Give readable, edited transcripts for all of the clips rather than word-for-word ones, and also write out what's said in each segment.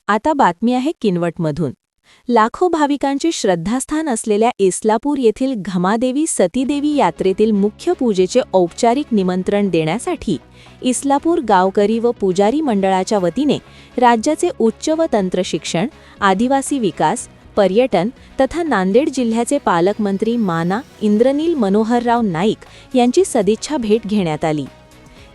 आता बातमी आहे किनवटमधून। लाखो भाविकांचे श्रद्धास्थान असलेल्या इस्लापूर येथील घमादेवी सतीदेवी यात्रेतील मुख्य पूजेचे औपचारिक निमंत्रण देण्यासाठी इस्लापूर गावकरी व पुजारी मंडळाच्या वतीने राज्याचे उच्च व तंत्रशिक्षण, आदिवासी विकास, पर्यटन तथा नांदेड जिल्ह्याचे पालकमंत्री माना इंद्रनील मनोहरराव नाईक यांची सदिच्छा भेट घेण्यात आली।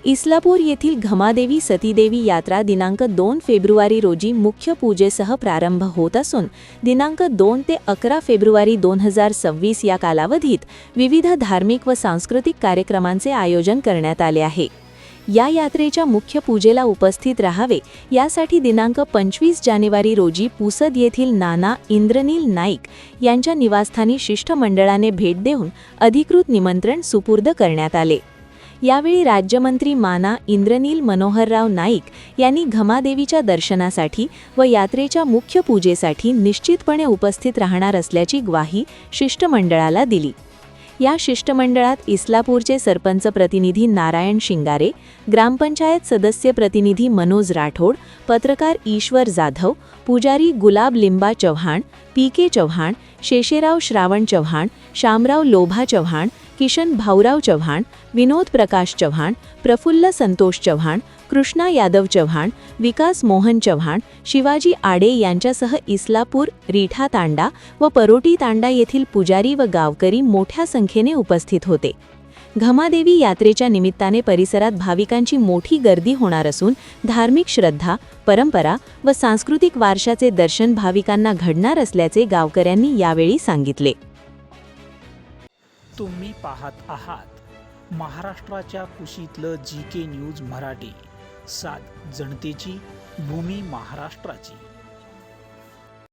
इस्लापूर येथील घमादेवी सतीदेवी यात्रा दिनांक 2 फेब्रुवारी रोजी मुख्य पूजेसह प्रारंभ होत असून दिनांक 2 ते 11 फेब्रुवारी 2026 या कालावधीत विविध धार्मिक व सांस्कृतिक कार्यक्रमांचे आयोजन करण्यात आले आहे। या यात्रेच्या मुख्य पूजेला उपस्थित राहावे यासाठी दिनांक 25 जानेवारी रोजी पुसद येथील नाना इंद्रनील नाईक यांच्या निवासस्थानी शिष्टमंडळाने भेट देऊन अधिकृत निमंत्रण सुपूर्द करण्यात आले। यावेळी राज्यमंत्री माना इंद्रनील मनोहरराव नाईक यांनी घमादेवीच्या दर्शनासाठी व यात्रेच्या मुख्य पूजेसाठी निश्चितपणे उपस्थित राहणार असल्याची ग्वाही शिष्टमंडळाला दिली। या शिष्टमंडळात इस्लापूरचे सरपंच प्रतिनिधी नारायण शिंगारे, ग्रामपंचायत सदस्य प्रतिनिधी मनोज राठोड, पत्रकार ईश्वर जाधव, पुजारी गुलाब लिंबा चव्हाण, पी.के. चव्हाण, शेषेराव श्रावण चव्हाण, शामराव लोभा चव्हाण, किशन भाऊराव चव्हाण, विनोद प्रकाश चव्हाण, प्रफुल्ल संतोष चव्हाण, कृष्णा यादव चव्हाण, विकास मोहन चव्हाण, शिवाजी आडे यांच्यासह इस्लापूर, रीठा तांडा व परोटी तांडा येथील पुजारी व गावकरी मोठ्या संख्येने उपस्थित होते। घमादेवी यात्रेच्या निमित्ताने परिसरात भाविकांची मोठी गर्दी होणार असून धार्मिक श्रद्धा, परंपरा व सांस्कृतिक वारशाचे दर्शन भाविकांना घडणार असल्याचे गावकऱ्यांनी यावेळी सांगितले। तुम्ही पाहत आहात महाराष्ट्राच्या कुशीतलं GK न्यूज मराठी, सात जनतेची, भूमी महाराष्ट्राची।